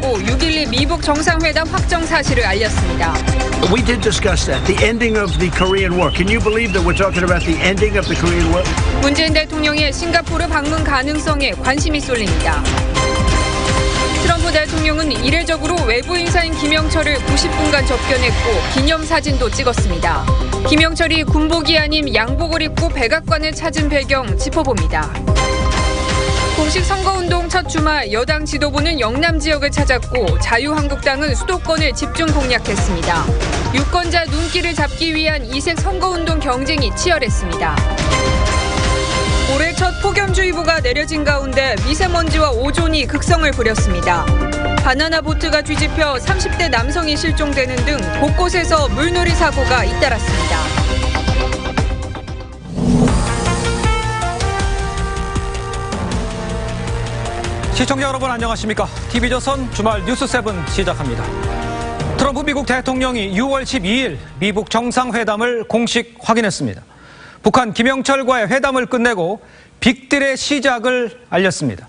잡고 6.12 미북 정상회담 확정 사실을 알렸습니다. We did discuss that, the ending of the Korean War. Can you believe that we're talking about the ending of the Korean War? 문재인 대통령의 싱가포르 방문 가능성에 관심이 쏠립니다. 트럼프 대통령은 이례적으로 외부 인사인 김영철을 90분간 접견했고 기념사진도 찍었습니다. 김영철이 군복이 아닌 양복을 입고 백악관을 찾은 배경 짚어봅니다. 공식 선거운동 첫 주말 여당 지도부는 영남 지역을 찾았고 자유한국당은 수도권을 집중 공략했습니다. 유권자 눈길을 잡기 위한 이색 선거운동 경쟁이 치열했습니다. 올해 첫 폭염주의보가 내려진 가운데 미세먼지와 오존이 극성을 부렸습니다. 바나나 보트가 뒤집혀 30대 남성이 실종되는 등 곳곳에서 물놀이 사고가 잇따랐습니다. 시청자 여러분 안녕하십니까? TV조선 주말 뉴스 7 시작합니다. 트럼프 미국 대통령이 6월 12일 미북 정상회담을 공식 확인했습니다. 북한 김영철과의 회담을 끝내고 빅딜의 시작을 알렸습니다.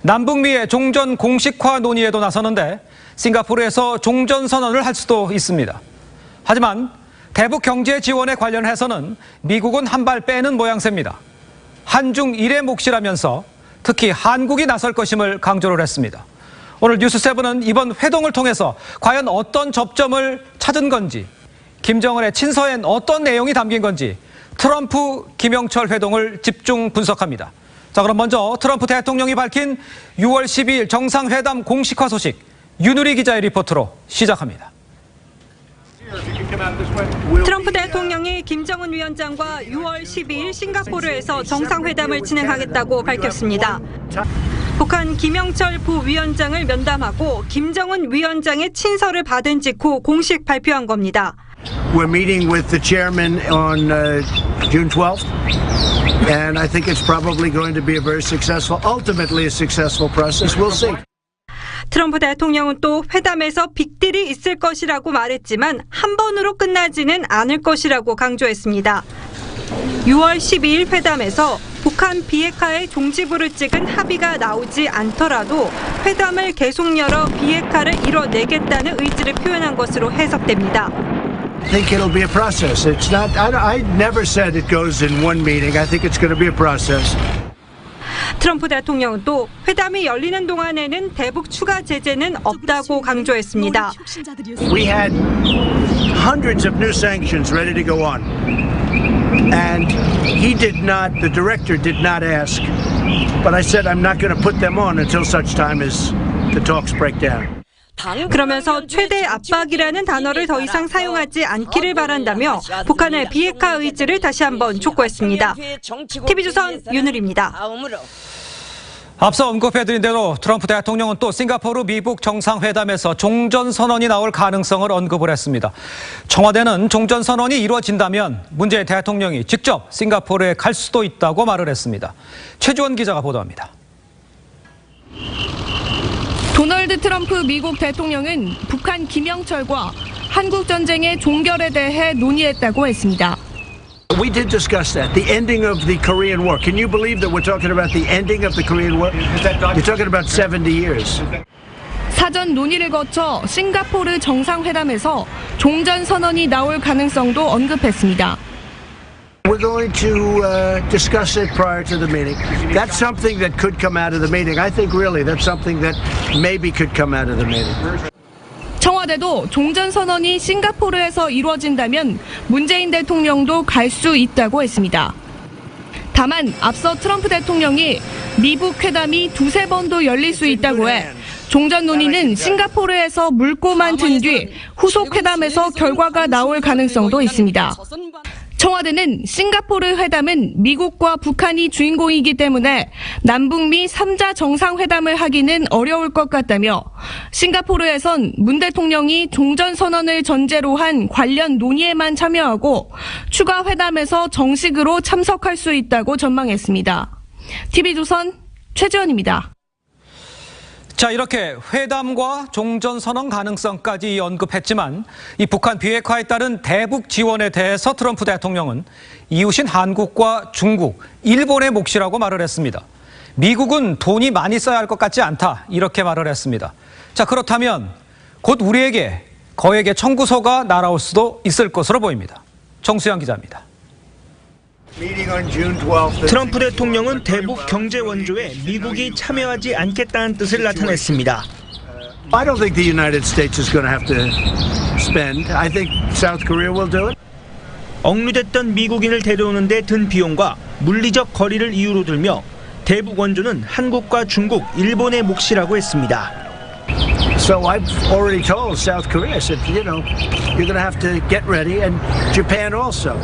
남북미의 종전 공식화 논의에도 나서는데 싱가포르에서 종전선언을 할 수도 있습니다. 하지만 대북 경제 지원에 관련해서는 미국은 한 발 빼는 모양새입니다. 한중 일의 몫이라면서 특히 한국이 나설 것임을 강조를 했습니다. 오늘 뉴스7은 이번 회동을 통해서 과연 어떤 접점을 찾은 건지, 김정은의 친서엔 어떤 내용이 담긴 건지 트럼프 김영철 회동을 집중 분석합니다. 자, 그럼 먼저 트럼프 대통령이 밝힌 6월 12일 정상회담 공식화 소식 윤우리 기자의 리포트로 시작합니다. 트럼프 대통령이 김정은 위원장과 6월 12일 싱가포르에서 정상회담을 진행하겠다고 밝혔습니다. 북한 김영철 부위원장을 면담하고 김정은 위원장의 친서를 받은 직후 공식 발표한 겁니다. We're meeting with the chairman on June 12th, and I think it's probably going to be a very successful, ultimately a successful process. We'll see. 트럼프 대통령은 또 회담에서 빅딜이 있을 것이라고 말했지만 한 번으로 끝나지는 않을 것이라고 강조했습니다. 6월 12일 회담에서 북한 비핵화의 종지부를 찍은 합의가 나오지 않더라도 회담을 계속 열어 비핵화를 이뤄내겠다는 의지를 표현한 것으로 해석됩니다. I think it'll be a process. It's not. I never said it goes in one meeting. I think it's going to be a process. 트럼프 대통령은 또 회담이 열리는 동안에는 대북 추가 제재는 없다고 강조했습니다. We had hundreds of new sanctions ready to go on, and he did not. The director did not ask, but I said I'm not going to put them on until such time as the talks break down. 그러면서 최대 압박이라는 단어를 더 이상 사용하지 않기를 바란다며 북한의 비핵화 의지를 다시 한번 촉구했습니다. TV조선 윤을입니다. 앞서 언급해드린 대로 트럼프 대통령은 또 싱가포르 미북 정상회담에서 종전선언이 나올 가능성을 언급을 했습니다. 청와대는 종전선언이 이루어진다면 문재인 대통령이 직접 싱가포르에 갈 수도 있다고 말을 했습니다. 최주원 기자가 보도합니다. 도널드 트럼프 미국 대통령은 북한 김영철과 한국 전쟁의 종결에 대해 논의했다고 했습니다. We did discuss that, the ending of the Korean War. Can you believe that we're talking about the ending of the Korean War? You're talking about 70 years. 사전 논의를 거쳐 싱가포르 정상회담에서 종전선언이 나올 가능성도 언급했습니다. We're going to discuss it prior to the meeting. That's something that could come out of the meeting. I think really that's something that maybe could come out of the meeting. 청와대도 종전선언이 싱가포르에서 이루어진다면 문재인 대통령도 갈 수 있다고 했습니다. 다만 앞서 트럼프 대통령이 미북 회담이 두세 번도 열릴 수 있다고 해 종전 논의는 싱가포르에서 물꼬만 튼 뒤 후속 회담에서 결과가 나올 가능성도 있습니다. 청와대는 싱가포르 회담은 미국과 북한이 주인공이기 때문에 남북미 3자 정상회담을 하기는 어려울 것 같다며 싱가포르에선 문 대통령이 종전선언을 전제로 한 관련 논의에만 참여하고 추가 회담에서 정식으로 참석할 수 있다고 전망했습니다. TV조선 최지원입니다. 자, 이렇게 회담과 종전선언 가능성까지 언급했지만 이 북한 비핵화에 따른 대북 지원에 대해서 트럼프 대통령은 이웃인 한국과 중국, 일본의 몫이라고 말을 했습니다. 미국은 돈이 많이 써야 할 것 같지 않다, 이렇게 말을 했습니다. 자, 그렇다면 곧 우리에게 거액의 청구서가 날아올 수도 있을 것으로 보입니다. 정수영 기자입니다. 트럼프 대통령은 대북 경제 원조에 미국이 참여하지 않겠다는 뜻을 나타냈습니다. I don't think the United States is going to have to spend. I think South Korea will do it. 억류됐던 미국인을 데려오는 데 든 비용과 물리적 거리를 이유로 들며 대북 원조는 한국과 중국, 일본의 몫이라고 했습니다. So I've already told South Korea, I said, you're going to have to get ready, and Japan also.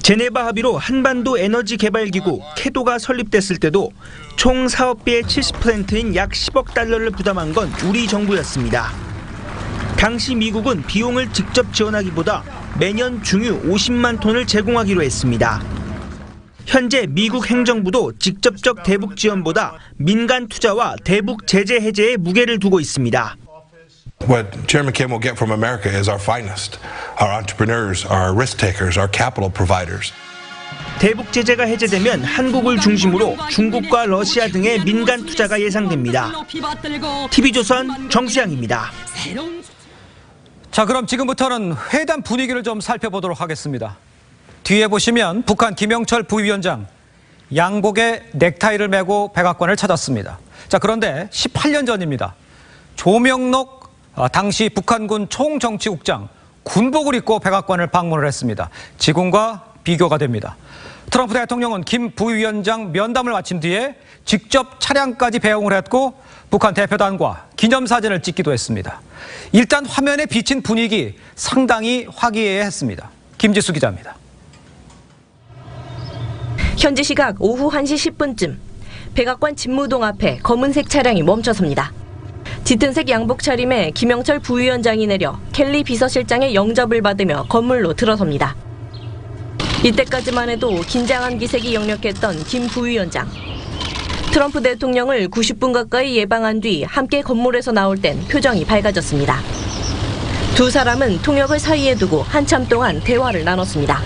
제네바 합의로 한반도 에너지 개발 기구 캐도가 설립됐을 때도 총 사업비의 70%인 약 10억 달러를 부담한 건 우리 정부였습니다. 당시 미국은 비용을 직접 지원하기보다 매년 중유 50만 톤을 제공하기로 했습니다. 현재 미국 행정부도 직접적 대북 지원보다 민간 투자와 대북 제재 해제에 무게를 두고 있습니다. What Chairman Kim will get from America is our finest, our entrepreneurs, our risk takers, our capital providers. 대북 제재가 해제되면 한국을 중심으로 중국과 러시아 등의 민간 투자가 예상됩니다. TV조선 정수양입니다. 자, 그럼 지금부터는 회담 분위기를 좀 살펴보도록 하겠습니다. 뒤에 보시면 북한 김영철 부위원장 양복에 넥타이를 메고 백악관을 찾았습니다. 자, 그런데 18년 전입니다. 조명록 당시 북한군 총정치국장 군복을 입고 백악관을 방문을 했습니다. 지금과 비교가 됩니다. 트럼프 대통령은 김 부위원장 면담을 마친 뒤에 직접 차량까지 배웅을 했고 북한 대표단과 기념사진을 찍기도 했습니다. 일단 화면에 비친 분위기 상당히 화기애애했습니다. 김지수 기자입니다. 현지 시각 오후 1시 10분쯤 백악관 집무동 앞에 검은색 차량이 멈춰섭니다. 짙은색 양복 차림에 김영철 부위원장이 내려 켈리 비서실장의 영접을 받으며 건물로 들어섭니다. 이때까지만 해도 긴장한 기색이 역력했던 김 부위원장. 트럼프 대통령을 90분 가까이 예방한 뒤 함께 건물에서 나올 땐 표정이 밝아졌습니다. 두 사람은 통역을 사이에 두고 한참 동안 대화를 나눴습니다.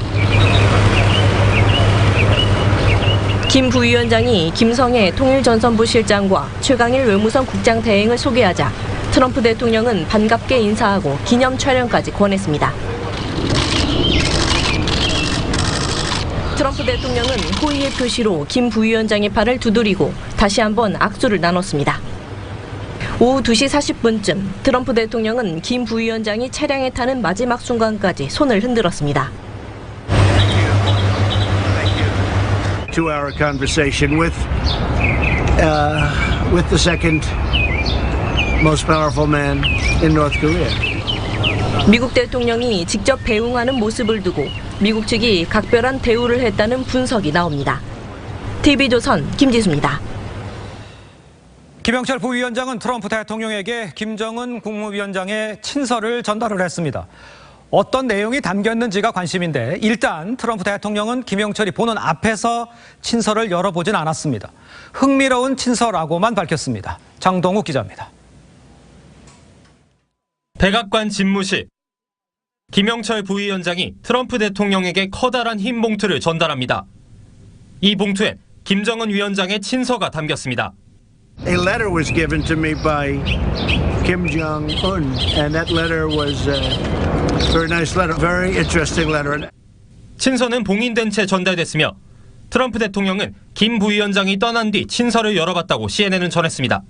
김 부위원장이 김성애 통일전선부 실장과 최강일 외무성 국장 대행을 소개하자 트럼프 대통령은 반갑게 인사하고 기념 촬영까지 권했습니다. 트럼프 대통령은 호의의 표시로 김 부위원장의 팔을 두드리고 다시 한번 악수를 나눴습니다. 오후 2시 40분쯤 트럼프 대통령은 김 부위원장이 차량에 타는 마지막 순간까지 손을 흔들었습니다. 2-hour conversation with the second most powerful man in North Korea. 미국 대통령이 직접 배웅하는 모습을 두고 미국 측이 각별한 대우를 했다는 분석이 나옵니다. TV조선 김지수입니다. 김영철 부위원장은 트럼프 대통령에게 김정은 국무위원장의 친서를 전달을 했습니다. 어떤 내용이 담겼는지가 관심인데 일단 트럼프 대통령은 김영철이 보는 앞에서 친서를 열어보진 않았습니다. 흥미로운 친서라고만 밝혔습니다. 장동욱 기자입니다. 백악관 집무실. 김영철 부위원장이 트럼프 대통령에게 커다란 흰 봉투를 전달합니다. 이 봉투엔 김정은 위원장의 친서가 담겼습니다. A letter was given to me by Kim Jong-un, and that letter was a very nice letter, very interesting letter. 친서는 봉인된 채 전달됐으며 트럼프 대통령은 김 부위원장이 떠난 뒤 친서를 열어봤다고 CNN은 전했습니다.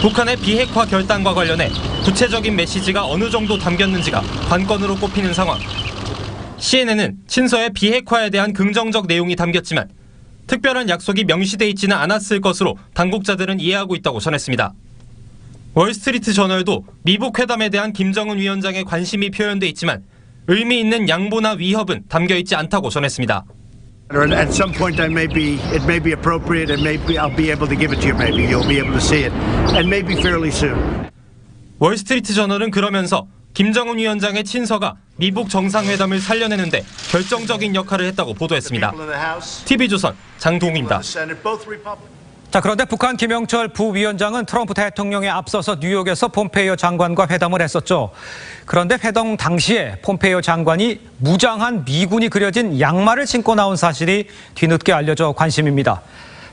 북한의 비핵화 결단과 관련해 구체적인 메시지가 어느 정도 담겼는지가 관건으로 꼽히는 상황. CNN은 친서에 비핵화에 대한 긍정적 내용이 담겼지만 특별한 약속이 명시돼 있지는 않았을 것으로 당국자들은 이해하고 있다고 전했습니다. 월스트리트 저널도 미북 회담에 대한 김정은 위원장의 관심이 표현돼 있지만 의미 있는 양보나 위협은 담겨 있지 않다고 전했습니다. At some point, it may be appropriate, and maybe I'll be able to give it to you. Maybe you'll be able to see it, and maybe fairly soon. 월스트리트 저널은 그러면서 김정은 위원장의 친서가 미북 정상회담을 살려내는데 결정적인 역할을 했다고 보도했습니다. TV조선 장동욱입니다. 자, 그런데 북한 김영철 부위원장은 트럼프 대통령에 앞서서 뉴욕에서 폼페이오 장관과 회담을 했었죠. 그런데 회담 당시에 폼페이오 장관이 무장한 미군이 그려진 양말을 신고 나온 사실이 뒤늦게 알려져 관심입니다.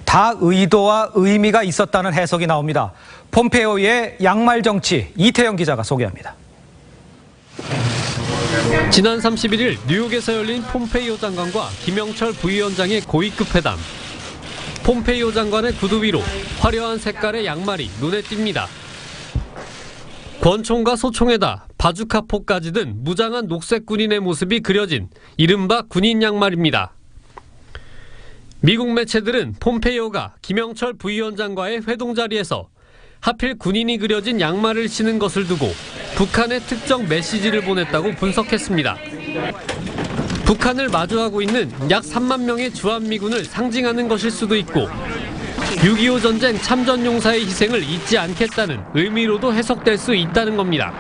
다 의도와 의미가 있었다는 해석이 나옵니다. 폼페이오의 양말 정치, 이태영 기자가 소개합니다. 지난 31일 뉴욕에서 열린 폼페이오 장관과 김영철 부위원장의 고위급 회담. 폼페이오 장관의 구두 위로 화려한 색깔의 양말이 눈에 띕니다. 권총과 소총에다 바주카포까지 든 무장한 녹색 군인의 모습이 그려진 이른바 군인 양말입니다. 미국 매체들은 폼페이오가 김영철 부위원장과의 회동 자리에서 하필 군인이 그려진 양말을 신은 것을 두고 북한에 특정 메시지를 보냈다고 분석했습니다. 북한을 마주하고 있는 약 3만 명의 주한미군을 상징하는 것일 수도 있고 6.25 전쟁 참전용사의 희생을 잊지 않겠다는 의미로도 해석될 수 있다는 겁니다.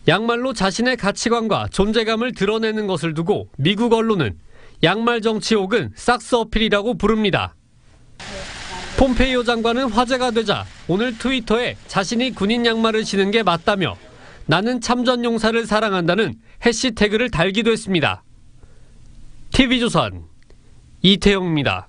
양말로 자신의 가치관과 존재감을 드러내는 것을 두고 미국 언론은 양말 정치 혹은 삭스 어필이라고 부릅니다. 폼페이오 장관은 화제가 되자 오늘 트위터에 자신이 군인 양말을 신은 게 맞다며 나는 참전용사를 사랑한다는 해시태그를 달기도 했습니다. TV조선 이태영입니다.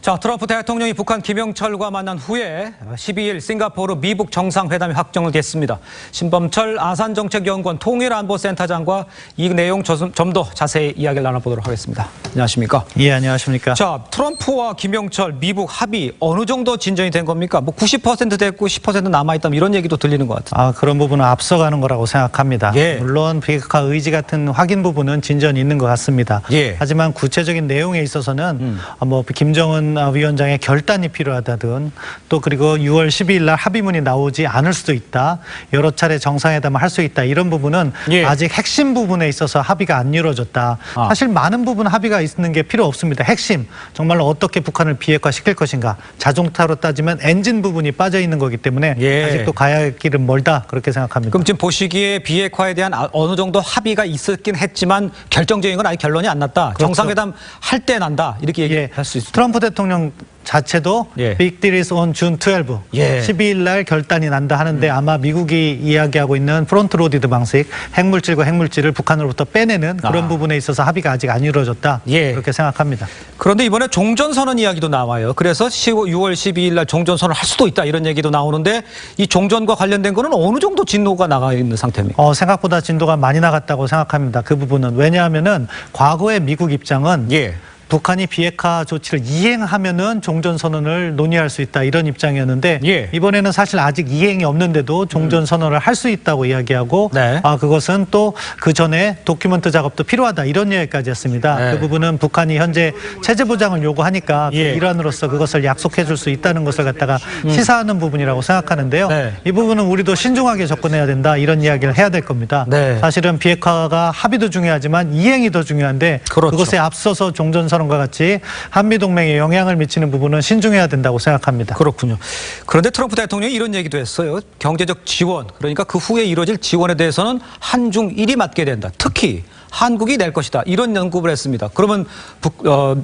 자, 트럼프 대통령이 북한 김영철과 만난 후에 12일 싱가포르 미북 정상회담이 확정을 됐습니다. 신범철 아산정책연구원 통일안보센터장과 이 내용 좀 더 자세히 이야기를 나눠보도록 하겠습니다. 안녕하십니까? 예, 안녕하십니까? 자, 트럼프와 김영철 미북 합의 어느 정도 진전이 된 겁니까? 뭐 90% 됐고 10% 남아있다면 이런 얘기도 들리는 것 같아요. 그런 부분은 앞서가는 거라고 생각합니다. 예. 물론 비핵화 의지 같은 확인 부분은 진전이 있는 것 같습니다. 예. 하지만 구체적인 내용에 있어서는 뭐 김정은 위원장의 결단이 필요하다든 또 그리고 6월 12일 날 합의문이 나오지 않을 수도 있다. 여러 차례 정상회담을 할 수 있다. 이런 부분은 예. 아직 핵심 부분에 있어서 합의가 안 이루어졌다. 사실 많은 부분 합의가 있는 게 필요 없습니다. 핵심 정말로 어떻게 북한을 비핵화시킬 것인가. 자동차로 따지면 엔진 부분이 빠져 있는 거기 때문에 예. 아직도 가야 할 길은 멀다. 그렇게 생각합니다. 그럼 지금 보시기에 비핵화에 대한 어느 정도 합의가 있었긴 했지만 결정적인 건 아직 결론이 안 났다. 그렇죠. 정상회담 할 때 난다. 이렇게 얘기할 수 있습니다. 트럼프 대통령 자체도 예. Big Deal is on June 12, 예. 12일 날 결단이 난다 하는데 아마 미국이 이야기하고 있는 프론트 로디드 방식, 핵물질과 핵물질을 북한으로부터 빼내는 그런 부분에 있어서 합의가 아직 안 이루어졌다. 예. 그렇게 생각합니다. 그런데 이번에 종전선언 이야기도 나와요. 그래서 6월 12일 날 종전선언을 할 수도 있다 이런 얘기도 나오는데 이 종전과 관련된 거는 어느 정도 진도가 나가 있는 상태입니까? 생각보다 진도가 많이 나갔다고 생각합니다. 그 부분은. 왜냐하면은 과거의 미국 입장은 예. 북한이 비핵화 조치를 이행하면은 종전선언을 논의할 수 있다 이런 입장이었는데 예. 이번에는 사실 아직 이행이 없는데도 종전선언을 할 수 있다고 이야기하고 네. 그것은 또 그 전에 도큐멘트 작업도 필요하다 이런 얘기까지 했습니다. 네. 그 부분은 북한이 현재 체제 보장을 요구하니까 예. 그 일환으로서 그것을 약속해 줄 수 있다는 것을 갖다가 시사하는 부분이라고 생각하는데요. 네. 이 부분은 우리도 신중하게 접근해야 된다 이런 이야기를 해야 될 겁니다. 네. 사실은 비핵화가 합의도 중요하지만 이행이 더 중요한데 그렇죠. 그것에 앞서서 종전선언과 같이 한미동맹에 영향을 미치는 부분은 신중해야 된다고 생각합니다. 그렇군요. 그런데 트럼프 대통령이 이런 얘기도 했어요. 경제적 지원, 그러니까 그 후에 이루어질 지원에 대해서는 한중일이 맡게 된다. 특히 한국이 낼 것이다. 이런 언급을 했습니다. 그러면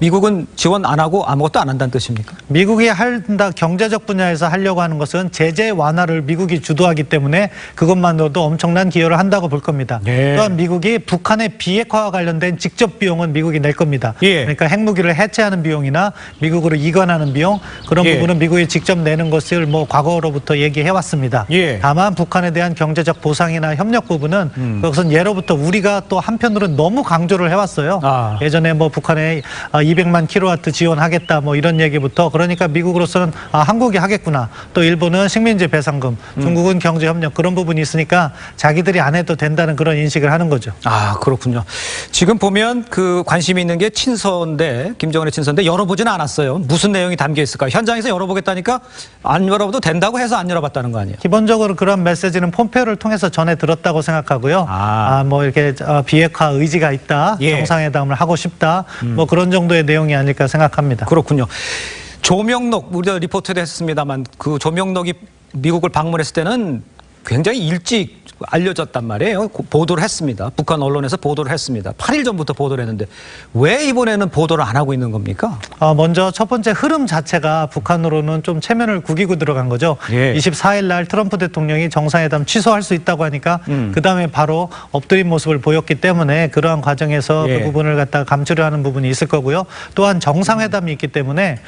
미국은 지원 안 하고 아무것도 안 한다는 뜻입니까? 미국이 한다 경제적 분야에서 하려고 하는 것은 제재 완화를 미국이 주도하기 때문에 그것만으로도 엄청난 기여를 한다고 볼 겁니다. 예. 또한 미국이 북한의 비핵화와 관련된 직접 비용은 미국이 낼 겁니다. 예. 그러니까 핵무기를 해체하는 비용이나 미국으로 이관하는 비용 그런 예. 부분은 미국이 직접 내는 것을 뭐 과거로부터 얘기해 왔습니다. 예. 다만 북한에 대한 경제적 보상이나 협력 부분은 그것은 예로부터 우리가 또 한편으로는 너무 강조를 해왔어요. 예전에 뭐 북한에 200만 킬로와트 지원하겠다 뭐 이런 얘기부터 그러니까 미국으로서는 한국이 하겠구나. 또 일본은 식민지 배상금, 중국은 경제협력 그런 부분이 있으니까 자기들이 안 해도 된다는 그런 인식을 하는 거죠. 그렇군요. 지금 보면 그 관심이 있는 게 친서인데 김정은의 친서인데 열어보지는 않았어요. 무슨 내용이 담겨 있을까? 현장에서 열어보겠다니까 안 열어봐도 된다고 해서 안 열어봤다는 거 아니에요? 기본적으로 그런 메시지는 폼페오를 통해서 전해 들었다고 생각하고요. 뭐 이렇게 비핵화 의지가 있다. 예. 정상회담을 하고 싶다. 뭐 그런 정도의 내용이 아닐까 생각합니다. 그렇군요. 조명록 우리가 리포트도 했습니다만 그 조명록이 미국을 방문했을 때는 굉장히 일찍 알려졌단 말이에요. 보도를 했습니다. 북한 언론에서 보도를 했습니다. 8일 전부터 보도를 했는데 왜 이번에는 보도를 안 하고 있는 겁니까? 먼저 첫 번째 흐름 자체가 북한으로는 좀 체면을 구기고 들어간 거죠. 예. 24일 날 트럼프 대통령이 정상회담 취소할 수 있다고 하니까 그다음에 바로 엎드린 모습을 보였기 때문에 그러한 과정에서 예. 그 부분을 갖다가 감추려 하는 부분이 있을 거고요. 또한 정상회담이 있기 때문에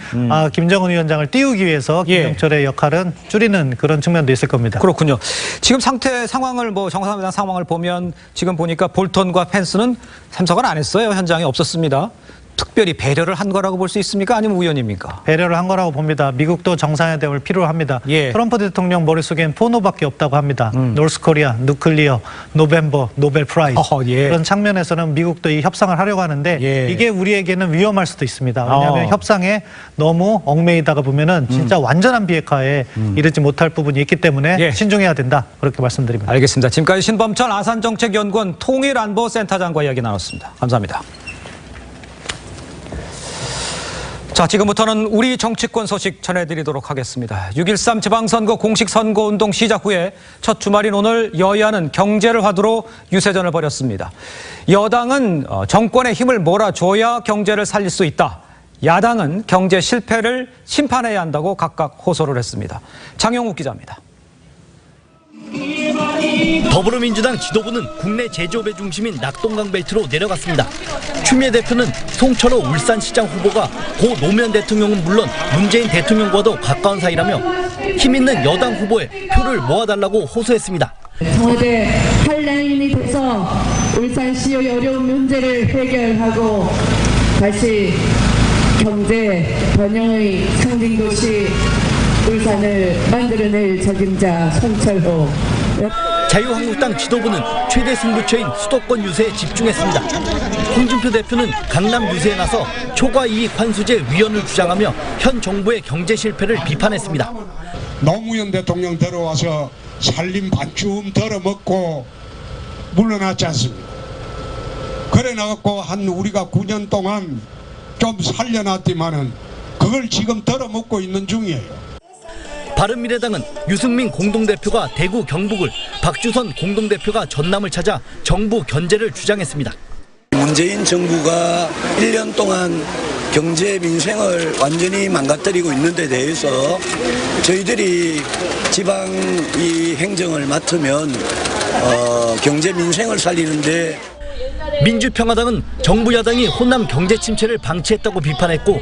김정은 위원장을 띄우기 위해서 김영철의 역할은 줄이는 그런 측면도 있을 겁니다. 그렇군요. 지금 상황을 정상회담 상황을 보면 지금 보니까 볼턴과 펜스는 참석을 안 했어요. 현장에 없었습니다. 특별히 배려를 한 거라고 볼 수 있습니까? 아니면 우연입니까? 배려를 한 거라고 봅니다. 미국도 정상회담을 필요로 합니다. 예. 트럼프 대통령 머릿속엔 포노밖에 없다고 합니다. 노스코리아, 누클리어, 노벤버, 노벨 프라이즈. 예. 그런 측면에서는 미국도 이 협상을 하려고 하는데 예. 이게 우리에게는 위험할 수도 있습니다. 왜냐하면 협상에 너무 얽매이다가 보면은 진짜 완전한 비핵화에 이르지 못할 부분이 있기 때문에 예. 신중해야 된다. 그렇게 말씀드립니다. 알겠습니다. 지금까지 신범철 아산정책연구원 통일안보센터장과 이야기 나눴습니다. 감사합니다. 자, 지금부터는 우리 정치권 소식 전해드리도록 하겠습니다. 6.13 지방선거 공식 선거운동 시작 후에 첫 주말인 오늘 여야는 경제를 화두로 유세전을 벌였습니다. 여당은 정권의 힘을 몰아줘야 경제를 살릴 수 있다. 야당은 경제 실패를 심판해야 한다고 각각 호소를 했습니다. 장영욱 기자입니다. 더불어민주당 지도부는 국내 제조업의 중심인 낙동강 벨트로 내려갔습니다. 추미애 대표는 송철호 울산시장 후보가 고 노무현 대통령은 물론 문재인 대통령과도 가까운 사이라며 힘있는 여당 후보에 표를 모아달라고 호소했습니다. 청와대 한라인이 돼서 울산시의 어려운 문제를 해결하고 다시 경제 번영의 상징도시 울산을 만들어낼 적임자 송철호. 자유한국당 지도부는 최대 승부처인 수도권 유세에 집중했습니다. 홍준표 대표는 강남 유세에 나서 초과이익 환수제 위헌을 주장하며 현 정부의 경제 실패를 비판했습니다. 노무현 대통령 들어와서 살림 반쯤 덜어먹고 물러났지 않습니까? 그래 나갖고 한 우리가 9년 동안 좀 살려놨지만은 그걸 지금 덜어먹고 있는 중이에요. 바른미래당은 유승민 공동대표가 대구 경북을, 박주선 공동대표가 전남을 찾아 정부 견제를 주장했습니다. 문재인 정부가 1년 동안 경제 민생을 완전히 망가뜨리고 있는 데 대해서 저희들이 지방 이 행정을 맡으면 경제 민생을 살리는데 민주평화당은 정부 야당이 호남 경제 침체를 방치했다고 비판했고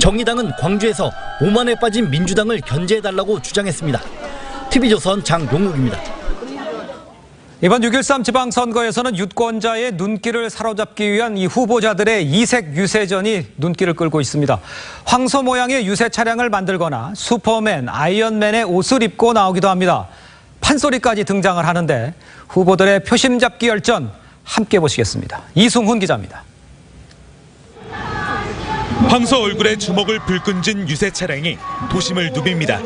정의당은 광주에서 오만에 빠진 민주당을 견제해달라고 주장했습니다. TV조선 장용욱입니다. 이번 6.13 지방선거에서는 유권자의 눈길을 사로잡기 위한 이 후보자들의 이색 유세전이 눈길을 끌고 있습니다. 황소 모양의 유세 차량을 만들거나 슈퍼맨, 아이언맨의 옷을 입고 나오기도 합니다. 판소리까지 등장을 하는데 후보들의 표심 잡기 열전 함께 보시겠습니다. 이승훈 기자입니다. 황소 얼굴에 주먹을 불끈쥔 유세 차량이 도심을 누빕니다.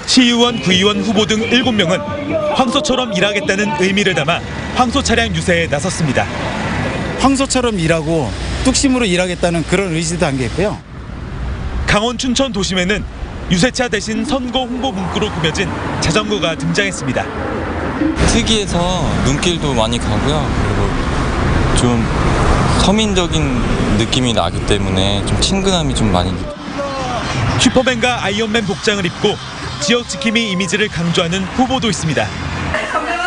시의원, 구의원 후보 등 7명은 황소처럼 일하겠다는 의미를 담아 황소 차량 유세에 나섰습니다. 황소처럼 일하고 뚝심으로 일하겠다는 그런 의지도 담겨있고요. 강원 춘천 도심에는 유세차 대신 선거 홍보 문구로 꾸며진 자전거가 등장했습니다. 특이해서 눈길도 많이 가고요. 그리고 좀 서민적인 느낌이 나기 때문에 좀 친근함이 좀 많이 느껴요. 슈퍼맨과 아이언맨 복장을 입고 지역 지킴이 이미지를 강조하는 후보도 있습니다.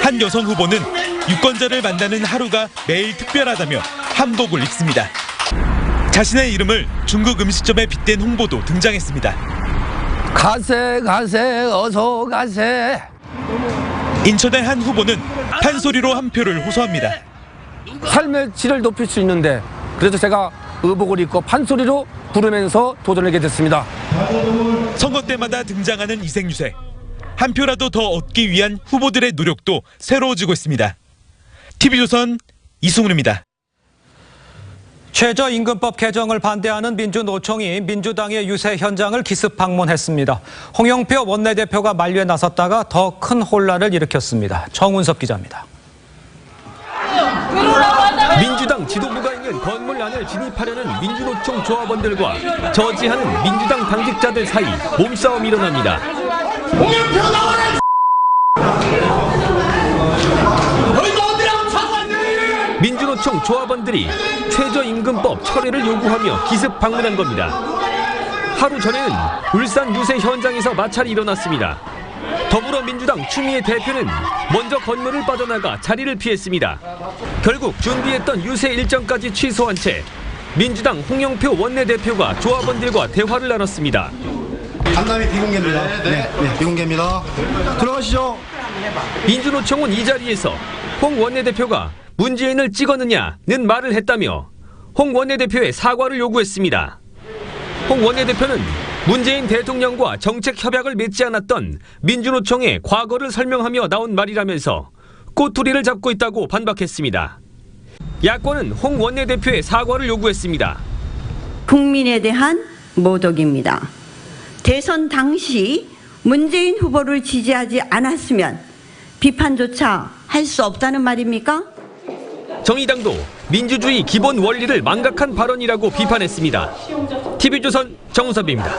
한 여성 후보는 유권자를 만나는 하루가 매일 특별하다며 한복을 입습니다. 자신의 이름을 중국 음식점에 빗댄 홍보도 등장했습니다. 가세 어서 가세. 인천의 한 후보는 판소리로 한 표를 호소합니다. 삶의 질을 높일 수 있는데 그래서 제가 의복을 입고 판소리로 부르면서 도전하게 됐습니다. 선거 때마다 등장하는 이색 유세. 한 표라도 더 얻기 위한 후보들의 노력도 새로워지고 있습니다. TV조선 이승훈입니다. 최저임금법 개정을 반대하는 민주노총이 민주당의 유세 현장을 기습 방문했습니다. 홍영표 원내대표가 만류에 나섰다가 더 큰 혼란을 일으켰습니다. 정운섭 기자입니다. 민주당 지도부가 있는 건물 안을 진입하려는 민주노총 조합원들과 저지하는 민주당 당직자들 사이 몸싸움이 일어납니다. 조합원들이 최저임금법 철회를 요구하며 기습 방문한 겁니다. 하루 전에는 울산 유세 현장에서 마찰이 일어났습니다. 더불어민주당 추미애 대표는 먼저 건물을 빠져나가 자리를 피했습니다. 결국 준비했던 유세 일정까지 취소한 채 민주당 홍영표 원내대표가 조합원들과 대화를 나눴습니다. 간담회 비공개입니다. 네, 비공개입니다. 들어가시죠. 민주노총은 이 자리에서 홍 원내대표가 문재인을 찍었느냐는 말을 했다며 홍 원내대표의 사과를 요구했습니다. 홍 원내대표는 문재인 대통령과 정책 협약을 맺지 않았던 민주노총의 과거를 설명하며 나온 말이라면서 꼬투리를 잡고 있다고 반박했습니다. 야권은 홍 원내대표의 사과를 요구했습니다. 국민에 대한 모독입니다. 대선 당시 문재인 후보를 지지하지 않았으면 비판조차 할 수 없다는 말입니까? 정의당도 민주주의 기본 원리를 망각한 발언이라고 비판했습니다. TV조선 정우섭입니다.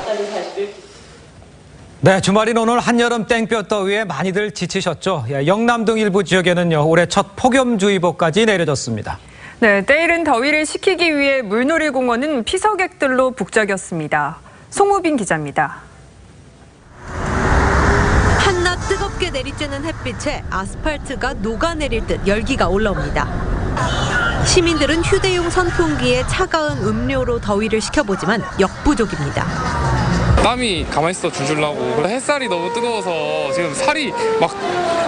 네, 주말인 오늘 한여름 땡볕더위에 많이들 지치셨죠. 영남 등 일부 지역에는요, 올해 첫 폭염주의보까지 내려졌습니다. 네, 때이른 더위를 식히기 위해 물놀이공원은 피서객들로 북적였습니다. 송우빈 기자입니다. 한낮 뜨겁게 내리쬐는 햇빛에 아스팔트가 녹아내릴 듯 열기가 올라옵니다. 시민들은 휴대용 선풍기에 차가운 음료로 더위를 식혀보지만 역부족입니다. 땀이 가만히 있어 줄줄 나고 햇살이 너무 뜨거워서 지금 살이 막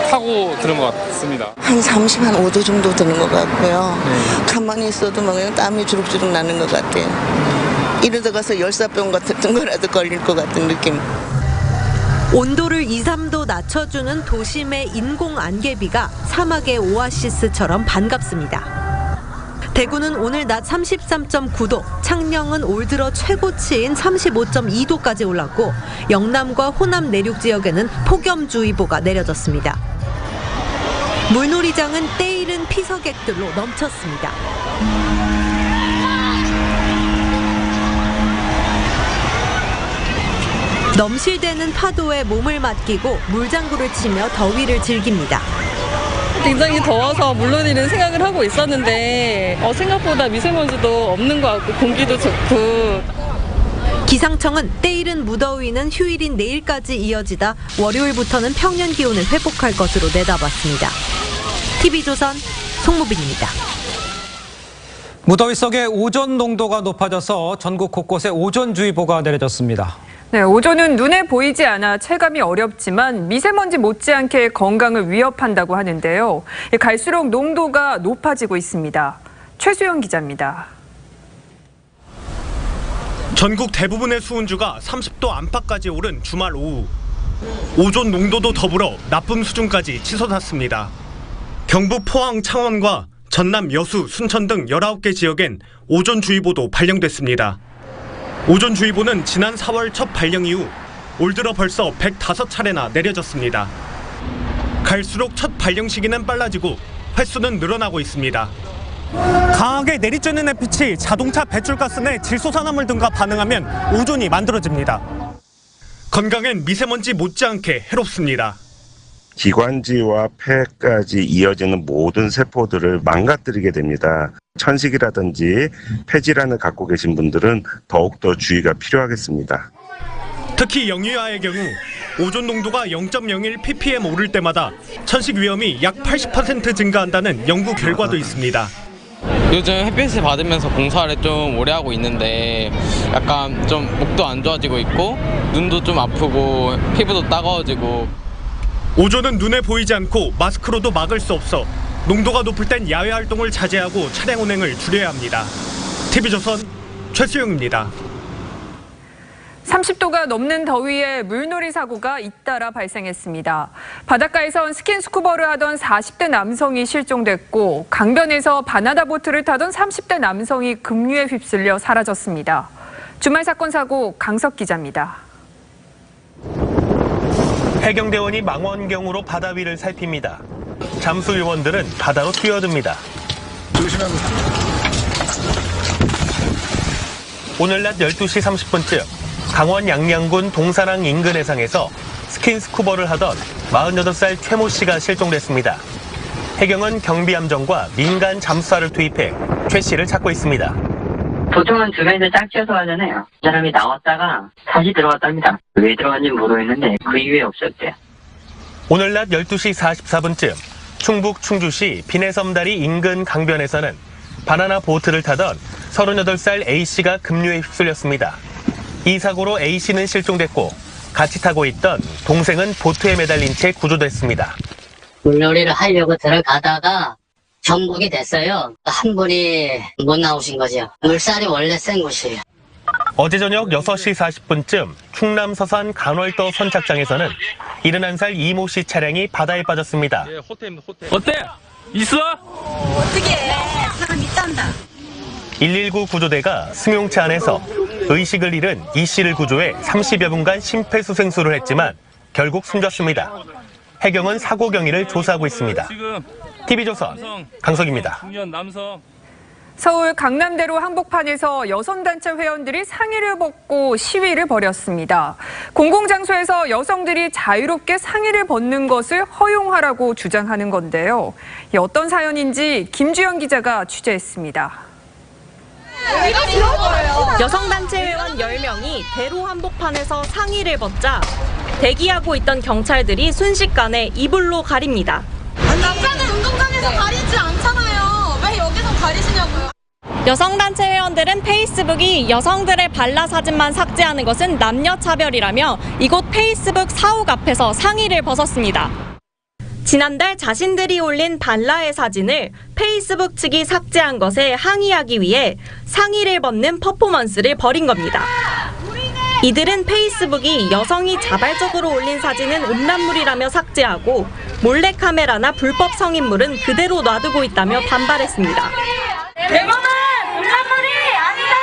타고 드는 것 같습니다. 한 35도 정도 드는 것 같고요. 가만히 있어도 막 그냥 땀이 주룩주룩 나는 것 같아요. 이러다 가서 열사병 같은 거라도 걸릴 것 같은 느낌. 온도를 2, 3도 낮춰주는 도심의 인공 안개비가 사막의 오아시스처럼 반갑습니다. 대구는 오늘 낮 33.9도, 창녕은 올 들어 최고치인 35.2도까지 올랐고 영남과 호남 내륙 지역에는 폭염주의보가 내려졌습니다. 물놀이장은 때이른 피서객들로 넘쳤습니다. 넘실대는 파도에 몸을 맡기고 물장구를 치며 더위를 즐깁니다. 굉장히 더워서 물놀이는 생각을 하고 있었는데 생각보다 미세먼지도 없는 것 같고 공기도 좋고. 기상청은 때이른 무더위는 휴일인 내일까지 이어지다 월요일부터는 평년 기온을 회복할 것으로 내다봤습니다. TV조선 송무빈입니다. 무더위 속에 오존 농도가 높아져서 전국 곳곳에 오존주의보가 내려졌습니다. 네, 오존은 눈에 보이지 않아 체감이 어렵지만 미세먼지 못지않게 건강을 위협한다고 하는데요. 갈수록 농도가 높아지고 있습니다. 최수영 기자입니다. 전국 대부분의 수온주가 30도 안팎까지 오른 주말 오후. 오존 농도도 더불어 나쁨 수준까지 치솟았습니다. 경북 포항, 창원과 전남, 여수, 순천 등 19개 지역엔 오존주의보도 발령됐습니다. 오존주의보는 지난 4월 첫 발령 이후 올 들어 벌써 105차례나 내려졌습니다. 갈수록 첫 발령 시기는 빨라지고 횟수는 늘어나고 있습니다. 강하게 내리쬐는 햇빛이 자동차 배출가스 내 질소산화물 등과 반응하면 오존이 만들어집니다. 건강엔 미세먼지 못지않게 해롭습니다. 기관지와 폐까지 이어지는 모든 세포들을 망가뜨리게 됩니다. 천식이라든지 폐질환을 갖고 계신 분들은 더욱더 주의가 필요하겠습니다. 특히 영유아의 경우 오존 농도가 0.01 ppm 오를 때마다 천식 위험이 약 80% 증가한다는 연구 결과도 있습니다. 요즘 햇빛을 받으면서 봉사를 좀 오래 하고 있는데 약간 좀 목도 안 좋아지고 있고 눈도 좀 아프고 피부도 따가워지고. 오존은 눈에 보이지 않고 마스크로도 막을 수 없어 농도가 높을 땐 야외 활동을 자제하고 차량 운행을 줄여야 합니다. TV조선 최수영입니다. 30도가 넘는 더위에 물놀이 사고가 잇따라 발생했습니다. 바닷가에선 스킨스쿠버를 하던 40대 남성이 실종됐고 강변에서 바나나 보트를 타던 30대 남성이 급류에 휩쓸려 사라졌습니다. 주말 사건 사고 강석 기자입니다. 해경대원이 망원경으로 바다 위를 살핍니다. 잠수 요원들은 바다로 뛰어듭니다. 오늘 낮 12시 30분쯤 강원 양양군 동사랑 인근 해상에서 스킨스쿠버를 하던 48살 최모 씨가 실종됐습니다. 해경은 경비함정과 민간 잠수사를 투입해 최 씨를 찾고 있습니다. 보통은 주변에서 짝지어서 하잖아요. 사람이 나왔다가 다시 들어갔답니다. 왜 들어갔는지 모르겠는데 그 이후에 없었대요. 오늘 낮 12시 44분쯤 충북 충주시 비내섬다리 인근 강변에서는 바나나 보트를 타던 38살 A씨가 급류에 휩쓸렸습니다. 이 사고로 A씨는 실종됐고 같이 타고 있던 동생은 보트에 매달린 채 구조됐습니다. 물놀이를 하려고 들어가다가 전복이 됐어요. 한 분이 못 나오신 거죠. 물살이 원래 센 곳이에요. 어제 저녁 6시 40분쯤 충남 서산 간월도 선착장에서는 71살 이모 씨 차량이 바다에 빠졌습니다. 어때? 있어? 어떻게 해? 사람 있단다. 119 구조대가 승용차 안에서 의식을 잃은 이 씨를 구조해 30여 분간 심폐소생술을 했지만 결국 숨졌습니다. 해경은 사고 경위를 조사하고 있습니다. TV조선 강석입니다. 서울 강남대로 한복판에서 여성단체 회원들이 상의를 벗고 시위를 벌였습니다. 공공장소에서 여성들이 자유롭게 상의를 벗는 것을 허용하라고 주장하는 건데요. 어떤 사연인지 김주영 기자가 취재했습니다. 여성단체 회원 10명이 대로 한복판에서 상의를 벗자 대기하고 있던 경찰들이 순식간에 이불로 가립니다. 남자는 운동장에서 가리지 않잖아요. 왜 여기서 가리시냐고요. 여성단체 회원들은 페이스북이 여성들의 발라 사진만 삭제하는 것은 남녀차별이라며 이곳 페이스북 사옥 앞에서 상의를 벗었습니다. 지난달 자신들이 올린 발라의 사진을 페이스북 측이 삭제한 것에 항의하기 위해 상의를 벗는 퍼포먼스를 벌인 겁니다. 이들은 페이스북이 여성이 자발적으로 올린 사진은 음란물이라며 삭제하고 몰래카메라나 불법 성인물은 그대로 놔두고 있다며 반발했습니다. 대범은 음란물이 아니다!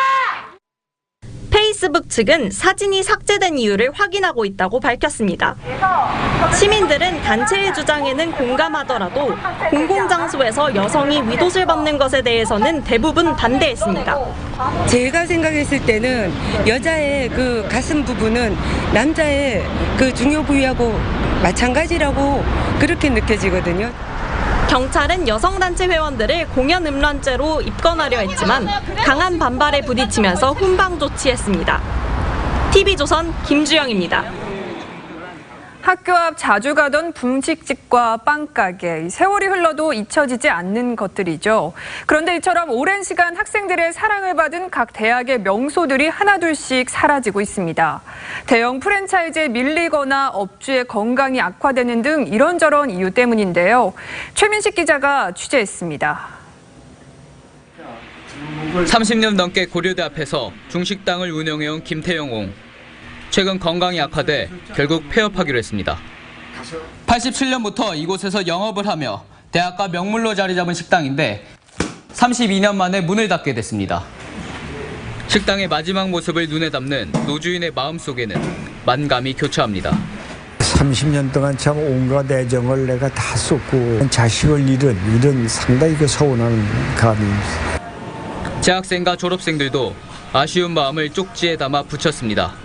페이스북 측은 사진이 삭제된 이유를 확인하고 있다고 밝혔습니다. 시민들은 단체의 주장에는 공감하더라도 공공장소에서 여성이 윗옷을 벗는 것에 대해서는 대부분 반대했습니다. 제가 생각했을 때는 여자의 그 가슴 부분은 남자의 그 중요 부위하고 마찬가지라고 그렇게 느껴지거든요. 경찰은 여성단체 회원들을 공연 음란죄로 입건하려 했지만 강한 반발에 부딪히면서 훈방 조치했습니다. TV조선 김주영입니다. 학교 앞 자주 가던 분식집과 빵가게, 세월이 흘러도 잊혀지지 않는 것들이죠. 그런데 이처럼 오랜 시간 학생들의 사랑을 받은 각 대학의 명소들이 하나둘씩 사라지고 있습니다. 대형 프랜차이즈에 밀리거나 업주의 건강이 악화되는 등 이런저런 이유 때문인데요. 최민식 기자가 취재했습니다. 30년 넘게 고려대 앞에서 중식당을 운영해온 김태영옹. 최근 건강이 악화돼 결국 폐업하기로 했습니다. 87년부터 이곳에서 영업을 하며 대학가 명물로 자리 잡은 식당인데 32년 만에 문을 닫게 됐습니다. 식당의 마지막 모습을 눈에 담는 노주인의 마음속에는 만감이 교차합니다. 30년 동안 참 온갖 애정을 내가 다 쏟고 자식을 잃은 상당히 그 서운한 감입니다. 재학생과 졸업생들도 아쉬운 마음을 쪽지에 담아 붙였습니다.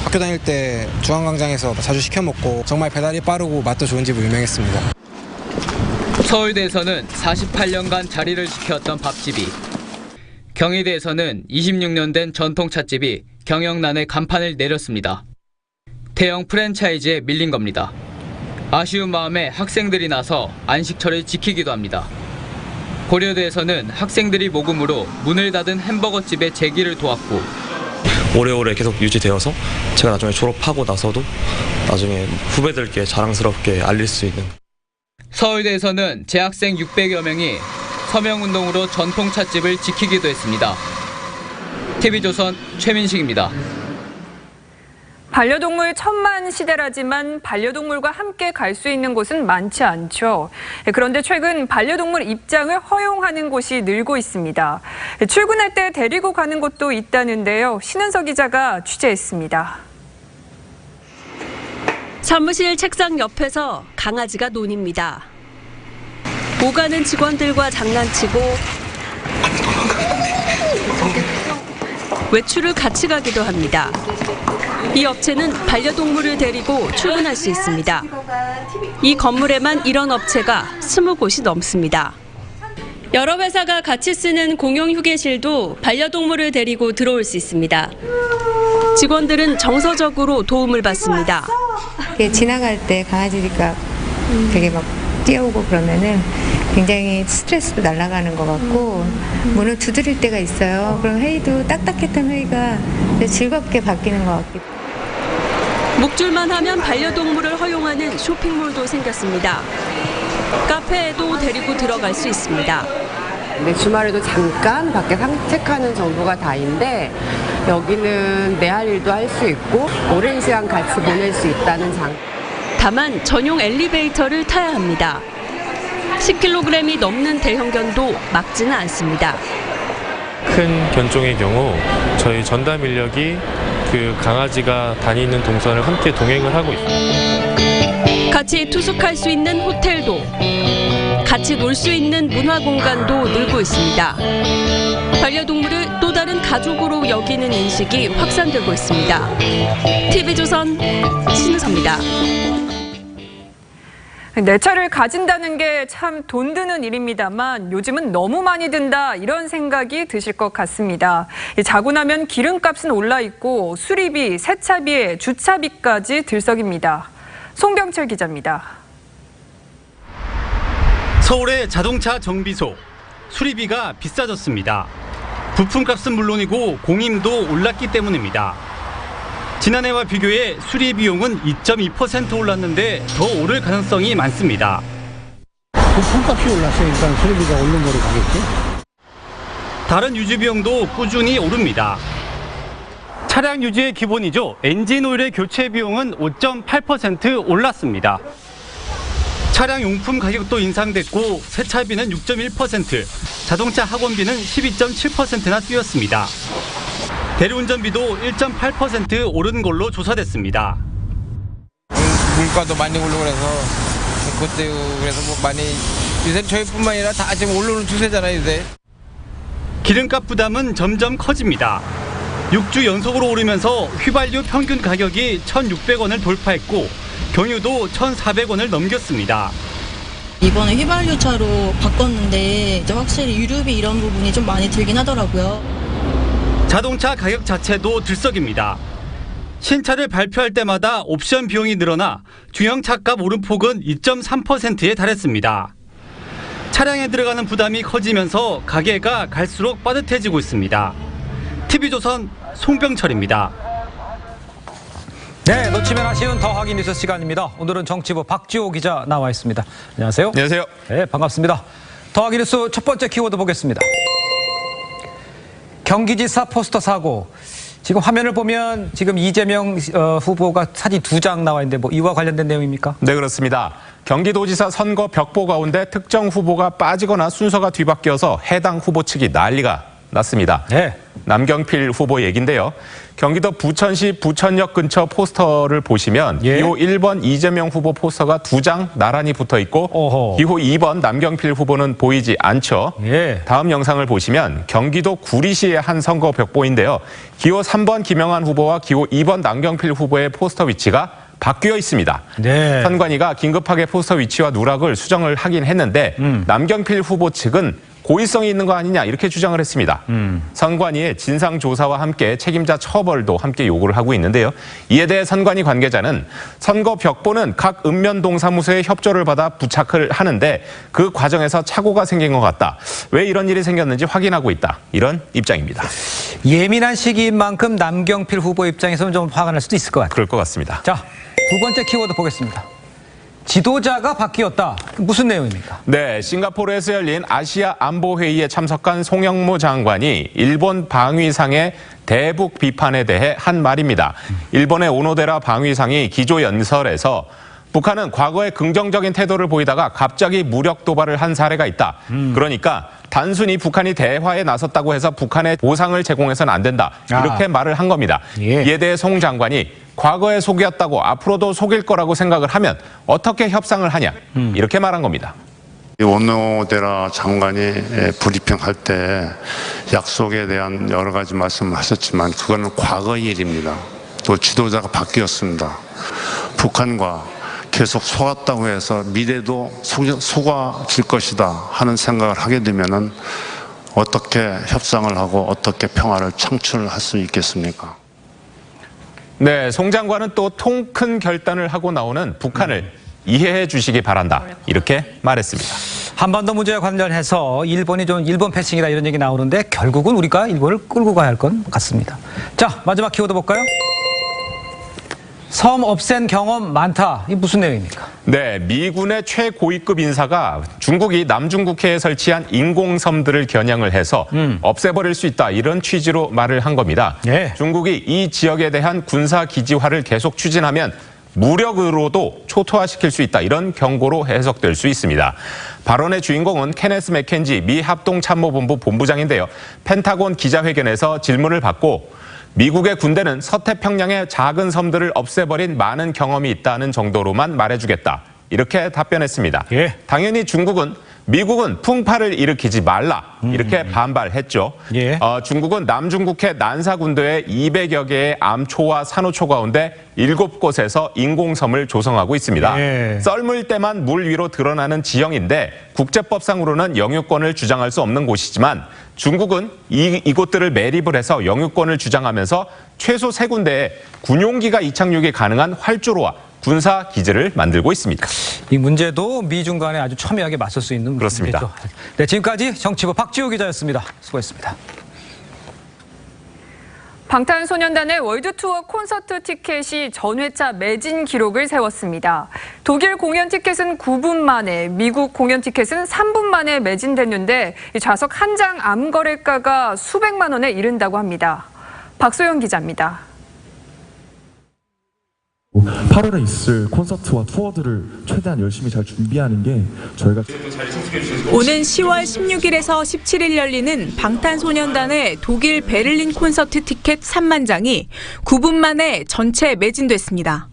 학교 다닐 때 중앙광장에서 자주 시켜 먹고 정말 배달이 빠르고 맛도 좋은 집으로 유명했습니다. 서울대에서는 48년간 자리를 지켰던 밥집이, 경희대에서는 26년 된 전통 찻집이 경영난의 간판을 내렸습니다. 대형 프랜차이즈에 밀린 겁니다. 아쉬운 마음에 학생들이 나서 안식처를 지키기도 합니다. 고려대에서는 학생들이 모금으로 문을 닫은 햄버거집의 재기를 도왔고, 오래오래 계속 유지되어서 제가 나중에 졸업하고 나서도 나중에 후배들께 자랑스럽게 알릴 수 있는. 서울대에서는 재학생 600여 명이 서명운동으로 전통 찻집을 지키기도 했습니다. TV조선 최민식입니다. 반려동물 천만 시대라지만 반려동물과 함께 갈 수 있는 곳은 많지 않죠. 그런데 최근 반려동물 입장을 허용하는 곳이 늘고 있습니다. 출근할 때 데리고 가는 곳도 있다는데요. 신은서 기자가 취재했습니다. 사무실 책상 옆에서 강아지가 논입니다. 오가는 직원들과 장난치고 외출을 같이 가기도 합니다. 이 업체는 반려동물을 데리고 출근할 수 있습니다. 이 건물에만 이런 업체가 20곳이 넘습니다. 여러 회사가 같이 쓰는 공용 휴게실도 반려동물을 데리고 들어올 수 있습니다. 직원들은 정서적으로 도움을 받습니다. 지나갈 때 강아지가 되게 막 뛰어오고 그러면은 굉장히 스트레스도 날아가는 것 같고 문을 두드릴 때가 있어요. 그럼 회의도 딱딱했던 회의가 즐겁게 바뀌는 것 같기도. 목줄만 하면 반려동물을 허용하는 쇼핑몰도 생겼습니다. 카페에도 데리고 들어갈 수 있습니다. 근데 주말에도 잠깐 밖에 산책하는 정도가 다인데 여기는 내 할 일도 할 수 있고 오랜 시간 같이 보낼 수 있다는 장. 다만 전용 엘리베이터를 타야 합니다. 10kg이 넘는 대형견도 막지는 않습니다. 큰 견종의 경우 저희 전담 인력이 그 강아지가 다니는 동선을 함께 동행을 하고 있습니다. 같이 투숙할 수 있는 호텔도, 같이 놀 수 있는 문화 공간도 늘고 있습니다. 반려동물을 또 다른 가족으로 여기는 인식이 확산되고 있습니다. TV조선 신우섭입니다. 내 차를 가진다는 게 참 돈 드는 일입니다만 요즘은 너무 많이 든다 이런 생각이 드실 것 같습니다. 자고 나면 기름값은 올라 있고 수리비, 세차비에 주차비까지 들썩입니다. 송병철 기자입니다. 서울의 자동차 정비소, 수리비가 비싸졌습니다. 부품값은 물론이고 공임도 올랐기 때문입니다. 지난해와 비교해 수리 비용은 2.2% 올랐는데 더 오를 가능성이 많습니다. 부품값이 올랐으니까 수리비가 오른 거로 가겠지? 다른 유지 비용도 꾸준히 오릅니다. 차량 유지의 기본이죠. 엔진 오일의 교체 비용은 5.8% 올랐습니다. 차량 용품 가격도 인상됐고 세차비는 6.1%, 자동차 학원비는 12.7%나 뛰었습니다. 대리운전비도 1.8% 오른 걸로 조사됐습니다. 물가도 많이 오르고 그래서 그래서 뭐 많이 요새 저희뿐만 아니라 다 지금 올라오는 추세잖아요 요새. 기름값 부담은 점점 커집니다. 6주 연속으로 오르면서 휘발유 평균 가격이 1,600원을 돌파했고 경유도 1,400원을 넘겼습니다. 이번에 휘발유차로 바꿨는데 이제 확실히 유류비 이런 부분이 좀 많이 들긴 하더라고요. 자동차 가격 자체도 들썩입니다. 신차를 발표할 때마다 옵션 비용이 늘어나 중형차값 오름폭은 2.3%에 달했습니다. 차량에 들어가는 부담이 커지면서 가게가 갈수록 빠듯해지고 있습니다. TV조선 송병철입니다. 네, 놓치면 아쉬운 더 확인 뉴스 시간입니다. 오늘은 정치부 박지호 기자 나와 있습니다. 안녕하세요. 안녕하세요. 네, 반갑습니다. 더 확인 뉴스 첫 번째 키워드 보겠습니다. 경기지사 포스터 사고. 지금 화면을 보면 지금 이재명 후보가 사진 2장 나와 있는데 뭐 이와 관련된 내용입니까? 네, 그렇습니다. 경기도지사 선거 벽보 가운데 특정 후보가 빠지거나 순서가 뒤바뀌어서 해당 후보 측이 난리가 났습니다. 네. 남경필 후보 얘긴데요. 경기도 부천시 부천역 근처 포스터를 보시면 기호 1번 이재명 후보 포스터가 2장 나란히 붙어 있고 기호 2번 남경필 후보는 보이지 않죠. 다음 영상을 보시면 경기도 구리시의 한 선거 벽보인데요. 기호 3번 김영환 후보와 기호 2번 남경필 후보의 포스터 위치가 바뀌어 있습니다. 네. 선관위가 긴급하게 포스터 위치와 누락을 수정을 하긴 했는데 남경필 후보 측은 고의성이 있는 거 아니냐 이렇게 주장을 했습니다. 선관위의 진상조사와 함께 책임자 처벌도 함께 요구를 하고 있는데요. 이에 대해 선관위 관계자는 선거 벽보는 각 읍면동사무소의 협조를 받아 부착을 하는데 그 과정에서 착오가 생긴 것 같다. 왜 이런 일이 생겼는지 확인하고 있다. 이런 입장입니다. 예민한 시기인 만큼 남경필 후보 입장에서는 좀 화가 날 수도 있을 것 같아요. 그럴 것 같습니다. 자, 두 번째 키워드 보겠습니다. 지도자가 바뀌었다. 무슨 내용입니까? 네, 싱가포르에서 열린 아시아 안보회의에 참석한 송영무 장관이 일본 방위상의 대북 비판에 대해 한 말입니다. 일본의 오노데라 방위상이 기조연설에서 북한은 과거에 긍정적인 태도를 보이다가 갑자기 무력 도발을 한 사례가 있다. 그러니까 단순히 북한이 대화에 나섰다고 해서 북한에 보상을 제공해서는 안 된다. 이렇게 말을 한 겁니다. 이에 대해 송 장관이 과거에 속였다고 앞으로도 속일 거라고 생각을 하면 어떻게 협상을 하냐. 이렇게 말한 겁니다. 오노데라 장관이 브리핑할 때 약속에 대한 여러 가지 말씀을 하셨지만 그거는 과거 일입니다. 또 지도자가 바뀌었습니다. 북한과 계속 속았다고 해서 미래도 속아질 것이다 하는 생각을 하게 되면은 어떻게 협상을 하고 어떻게 평화를 창출할 수 있겠습니까? 네, 송 장관은 또 통 큰 결단을 하고 나오는 북한을 이해해 주시기 바란다. 이렇게 말했습니다. 한반도 문제와 관련해서 일본이 좀 일본 패싱이다 이런 얘기 나오는데 결국은 우리가 일본을 끌고 가야 할 것 같습니다. 자, 마지막 키워드 볼까요? 섬 없앤 경험 많다. 이게 무슨 내용입니까? 네, 미군의 최고위급 인사가 중국이 남중국해에 설치한 인공섬들을 겨냥을 해서 없애버릴 수 있다. 이런 취지로 말을 한 겁니다. 네. 중국이 이 지역에 대한 군사기지화를 계속 추진하면 무력으로도 초토화시킬 수 있다. 이런 경고로 해석될 수 있습니다. 발언의 주인공은 케네스 맥켄지 미 합동참모본부 본부장인데요. 펜타곤 기자회견에서 질문을 받고 미국의 군대는 서태평양의 작은 섬들을 없애버린 많은 경험이 있다는 정도로만 말해주겠다. 이렇게 답변했습니다. 예. 당연히 미국은 풍파를 일으키지 말라. 이렇게 반발했죠. 예. 중국은 남중국해 난사군도에 200여 개의 암초와 산호초 가운데 7곳에서 인공섬을 조성하고 있습니다. 예. 썰물 때만 물 위로 드러나는 지형인데 국제법상으로는 영유권을 주장할 수 없는 곳이지만 중국은 이곳들을 매립을 해서 영유권을 주장하면서 최소 3군데에 군용기가 이착륙이 가능한 활주로와 군사 기지를 만들고 있습니다. 이 문제도 미중 간에 아주 첨예하게 맞설 수 있는 그렇습니다. 문제죠. 네, 지금까지 정치부 박지우 기자였습니다. 수고했습니다. 방탄소년단의 월드투어 콘서트 티켓이 전회차 매진 기록을 세웠습니다. 독일 공연 티켓은 9분 만에, 미국 공연 티켓은 3분 만에 매진됐는데 좌석 한 장 암거래가가 수백만 원에 이른다고 합니다. 박소영 기자입니다. 8월에 있을 콘서트와 투어들을 최대한 열심히 잘 준비하는 게 저희가 오는 10월 16일에서 17일 열리는 방탄소년단의 독일 베를린 콘서트 티켓 3만 장이 9분 만에 전체 매진됐습니다.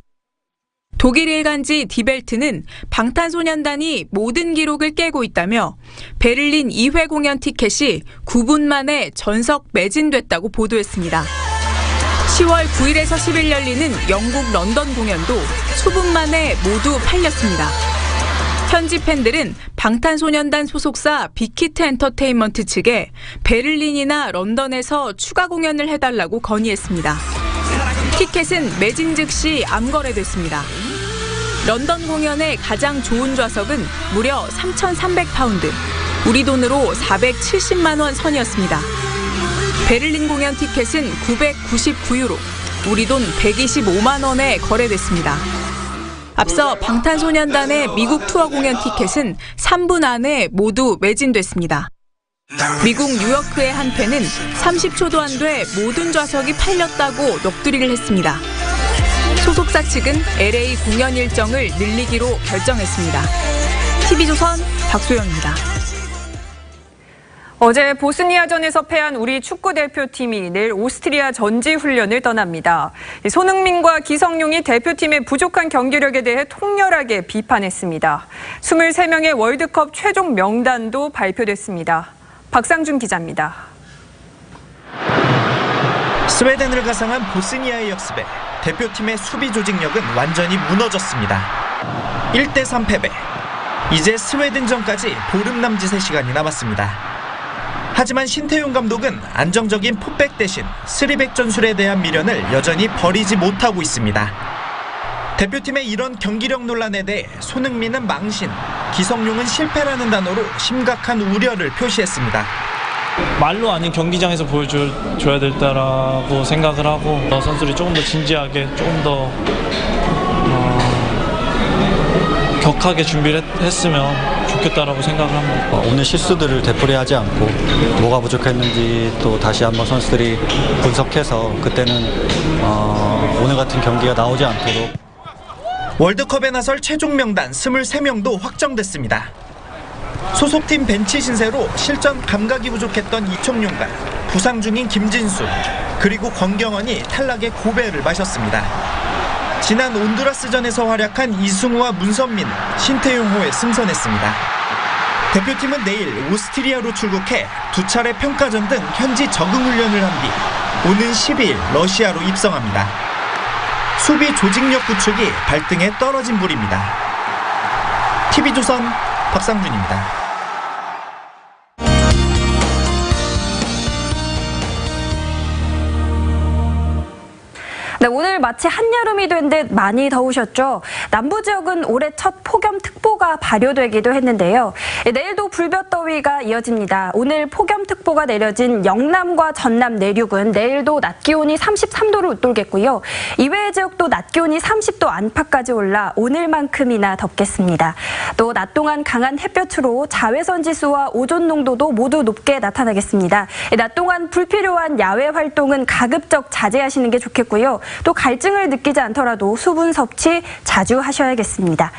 독일 일간지 디벨트는 방탄소년단이 모든 기록을 깨고 있다며 베를린 2회 공연 티켓이 9분 만에 전석 매진됐다고 보도했습니다. 10월 9일에서 10일 열리는 영국 런던 공연도 수분 만에 모두 팔렸습니다. 현지 팬들은 방탄소년단 소속사 빅히트 엔터테인먼트 측에 베를린이나 런던에서 추가 공연을 해달라고 건의했습니다. 티켓은 매진 즉시 암거래됐습니다. 런던 공연의 가장 좋은 좌석은 무려 3,300파운드, 우리 돈으로 470만 원 선이었습니다. 베를린 공연 티켓은 999유로, 우리 돈 125만 원에 거래됐습니다. 앞서 방탄소년단의 미국 투어 공연 티켓은 3분 안에 모두 매진됐습니다. 미국 뉴요크의 한 팬은 30초도 안 돼 모든 좌석이 팔렸다고 넋두리를 했습니다. 소속사 측은 LA 공연 일정을 늘리기로 결정했습니다. TV조선 박소영입니다. 어제 보스니아전에서 패한 우리 축구대표팀이 내일 오스트리아 전지훈련을 떠납니다. 손흥민과 기성용이 대표팀의 부족한 경기력에 대해 통렬하게 비판했습니다. 23명의 월드컵 최종 명단도 발표됐습니다. 박상준 기자입니다. 스웨덴을 가상한 보스니아의 역습에 대표팀의 수비 조직력은 완전히 무너졌습니다. 1대3 패배. 이제 스웨덴전까지 보름 남짓의 시간이 남았습니다. 하지만 신태용 감독은 안정적인 풋백 대신 쓰리백 전술에 대한 미련을 여전히 버리지 못하고 있습니다. 대표팀의 이런 경기력 논란에 대해 손흥민은 망신, 기성용은 실패라는 단어로 심각한 우려를 표시했습니다. 말로 아닌 경기장에서 보여줘야 된다라고 생각을 하고 선수들이 조금 더 진지하게 조금 더 격하게 준비를 했으면 좋겠다라고 생각을 합니다. 오늘 실수들을 되풀이하지 않고 뭐가 부족했는지 또 다시 한번 선수들이 분석해서 그때는 오늘 같은 경기가 나오지 않도록. 월드컵에 나설 최종 명단 23명도 확정됐습니다. 소속팀 벤치 신세로 실전 감각이 부족했던 이청용과 부상 중인 김진수, 그리고 권경원이 탈락의 고배를 마셨습니다. 지난 온두라스전에서 활약한 이승우와 문선민은 신태용호에 승선했습니다. 대표팀은 내일 오스트리아로 출국해 2차례 평가전 등 현지 적응 훈련을 한 뒤 오는 12일 러시아로 입성합니다. 수비 조직력 구축이 발등에 떨어진 불입니다. TV조선 박상준입니다. 네, 오늘 마치 한여름이 된 듯 많이 더우셨죠? 남부 지역은 올해 첫 폭염특보가 발효되기도 했는데요. 내일도 불볕더위가 이어집니다. 오늘 폭염특보가 내려진 영남과 전남 내륙은 내일도 낮 기온이 33도를 웃돌겠고요. 이외의 지역도 낮 기온이 30도 안팎까지 올라 오늘만큼이나 덥겠습니다. 또 낮 동안 강한 햇볕으로 자외선 지수와 오존 농도도 모두 높게 나타나겠습니다. 낮 동안 불필요한 야외 활동은 가급적 자제하시는 게 좋겠고요. 또 갈증을 느끼지 않더라도 수분 섭취 자주 하셔야겠습니다.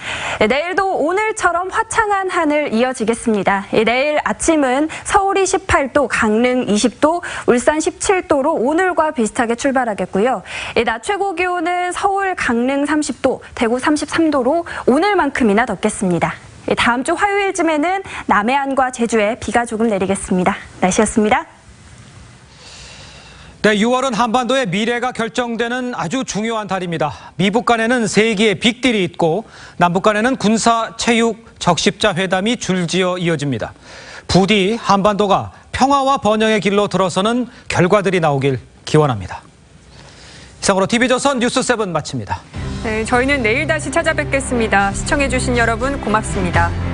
내일도 오늘처럼 화창한 하늘 이어지겠습니다. 내일 아침은 서울이 18도, 강릉 20도, 울산 17도로 오늘과 비슷하게 출발하겠고요. 낮 최고 기온은 서울, 강릉 30도, 대구 33도로 오늘만큼이나 덥겠습니다. 다음 주 화요일쯤에는 남해안과 제주에 비가 조금 내리겠습니다. 날씨였습니다. 네, 6월은 한반도의 미래가 결정되는 아주 중요한 달입니다. 미북 간에는 세기의 빅딜이 있고 남북 간에는 군사, 체육, 적십자 회담이 줄지어 이어집니다. 부디 한반도가 평화와 번영의 길로 들어서는 결과들이 나오길 기원합니다. 이상으로 TV조선 뉴스7 마칩니다. 네, 저희는 내일 다시 찾아뵙겠습니다. 시청해주신 여러분 고맙습니다.